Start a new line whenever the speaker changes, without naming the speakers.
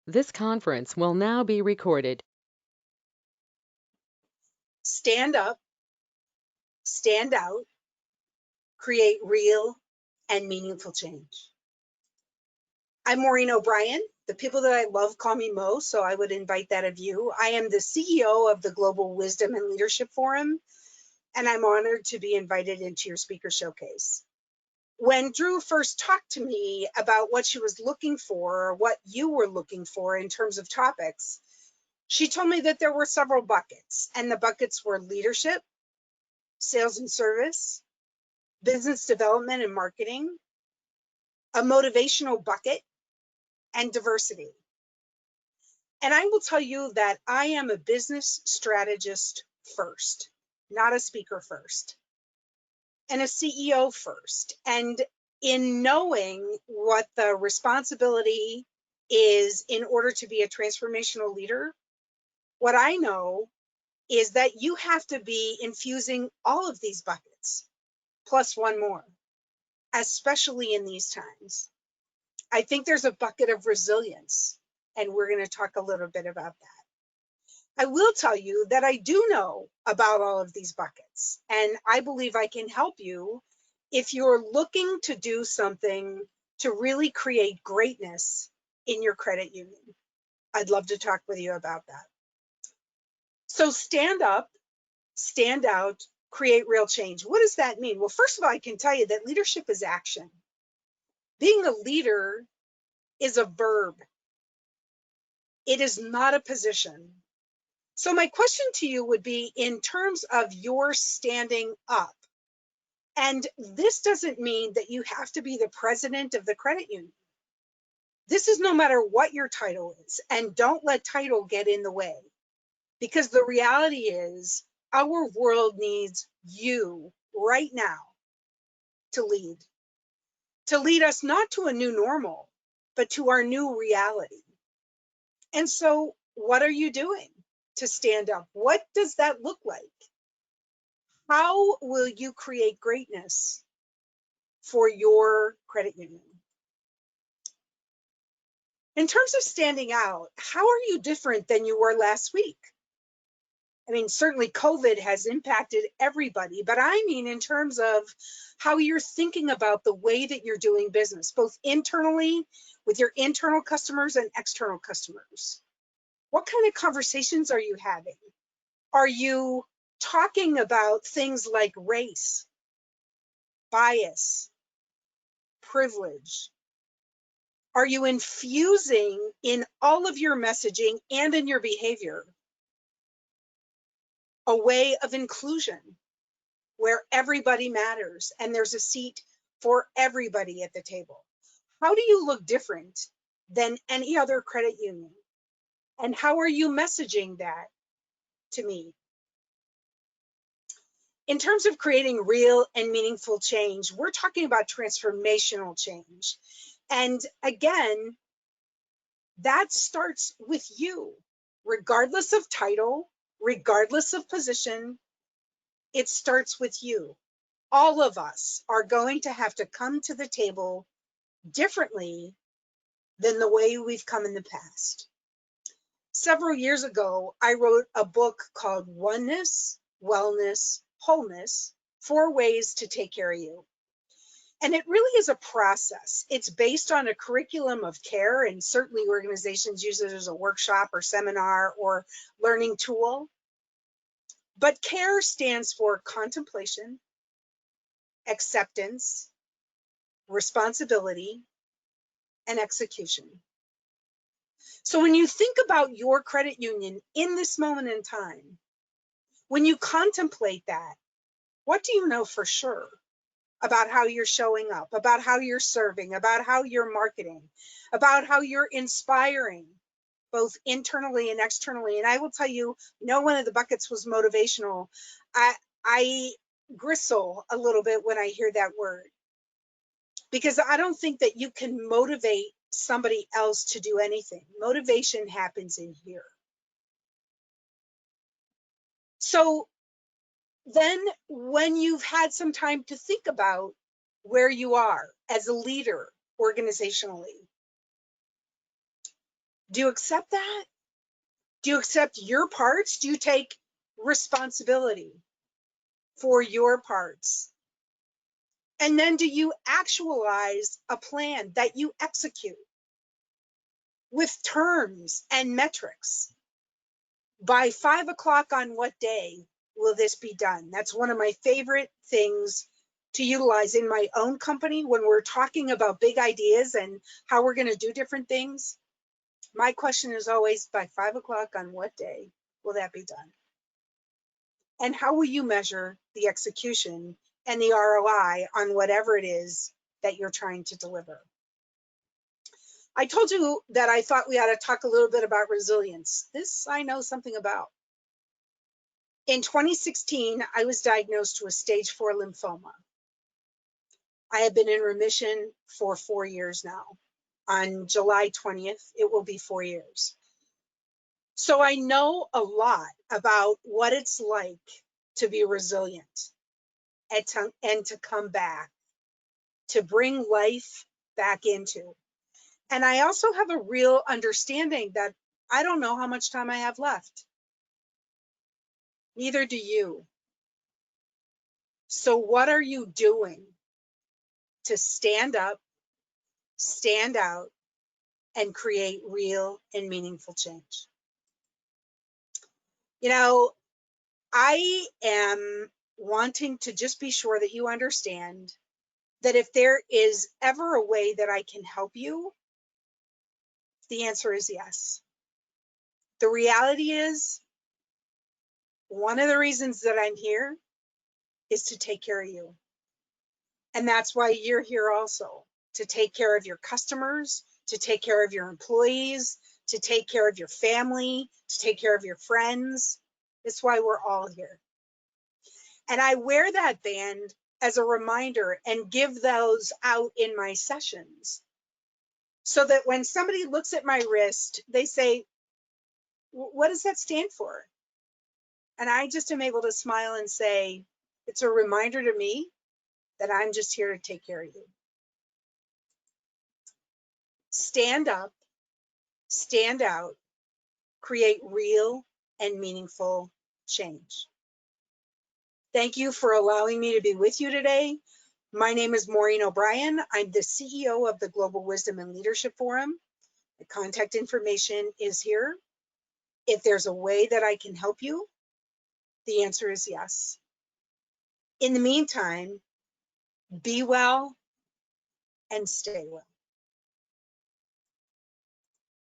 This conference will now be recorded.
Stand up, stand out, create real and meaningful change. I'm Maureen O'Brien. The people that I love call me Mo, so I would invite that of you. I am the CEO of the Global Wisdom and Leadership Forum, and I'm honored to be invited into your speaker showcase. When Drew first talked to me about what she was looking for, or what you were looking for in terms of topics, she told me that there were several buckets, and the buckets were leadership, sales and service, business development and marketing, a motivational bucket, and diversity. And I will tell you that I am a business strategist first, not a speaker first, and a CEO first. And in knowing what the responsibility is in order to be a transformational leader, what I know is that you have to be infusing all of these buckets, plus one more, especially in these times. I think there's a bucket of resilience, and we're going to talk a little bit about that. I will tell you that I do know about all of these buckets, and I believe I can help you if you're looking to do something to really create greatness in your credit union. I'd love to talk with you about that. So stand up, stand out, create real change. What does that mean? Well, first of all, I can tell you that leadership is action. Being a leader is a verb. It is not a position. So my question to you would be in terms of your standing up. And this doesn't mean that you have to be the president of the credit union. This is no matter what your title is, and don't let title get in the way, because the reality is our world needs you right now to lead us not to a new normal, but to our new reality. And so what are you doing to stand up? What does that look like? How will you create greatness for your credit union? In terms of standing out, how are you different than you were last week? I mean, certainly COVID has impacted everybody, but I mean in terms of how you're thinking about the way that you're doing business, both internally with your internal customers and external customers. What kind of conversations are you having? Are you talking about things like race, bias, privilege? Are you infusing in all of your messaging and in your behavior a way of inclusion where everybody matters and there's a seat for everybody at the table? How do you look different than any other credit union? And how are you messaging that to me? In terms of creating real and meaningful change, we're talking about transformational change. And again, that starts with you, regardless of title, regardless of position. It starts with you. All of us are going to have to come to the table differently than the way we've come in the past. Several years ago, I wrote a book called Oneness, Wellness, Wholeness, 4 Ways to Take Care of You. And it really is a process. It's based on a curriculum of care, and certainly organizations use it as a workshop or seminar or learning tool. But care stands for contemplation, acceptance, responsibility, and execution. So when you think about your credit union in this moment in time, when you contemplate that, what do you know for sure about how you're showing up, about how you're serving, about how you're marketing, about how you're inspiring, both internally and externally? And I will tell you, no one of the buckets was motivational. I gristle a little bit when I hear that word, because I don't think that you can motivate somebody else to do anything. Motivation happens in here. So then when you've had some time to think about where you are as a leader organizationally, Do you accept that? Do you accept your parts? Do you take responsibility for your parts? And then do you actualize a plan that you execute with terms and metrics? By 5 o'clock on what day will this be done? That's one of my favorite things to utilize in my own company when we're talking about big ideas and how we're going to do different things. My question is always, by 5 o'clock on what day will that be done? And how will you measure the execution and the ROI on whatever it is that you're trying to deliver? I told you that I thought we ought to talk a little bit about resilience. This I know something about. In 2016, I was diagnosed with stage 4 lymphoma. I have been in remission for 4 years now. On July 20th, it will be 4 years. So I know a lot about what it's like to be resilient and to come back, to bring life back into. And I also have a real understanding that I don't know how much time I have left. Neither do you. So what are you doing to stand up, stand out, and create real and meaningful change? You know, I am wanting to just be sure that you understand that if there is ever a way that I can help you, the answer is yes. The reality is, one of the reasons that I'm here is to take care of you. And that's why you're here also, to take care of your customers, to take care of your employees, to take care of your family, to take care of your friends. That's why we're all here. And I wear that band as a reminder and give those out in my sessions so that when somebody looks at my wrist, they say, what does that stand for? And I just am able to smile and say, it's a reminder to me that I'm just here to take care of you. Stand up, stand out, create real and meaningful change. Thank you for allowing me to be with you today. My name is Maureen O'Brien. I'm the CEO of the Global Wisdom and Leadership Forum. The contact information is here. If there's a way that I can help you, the answer is yes. In the meantime, be well and stay well.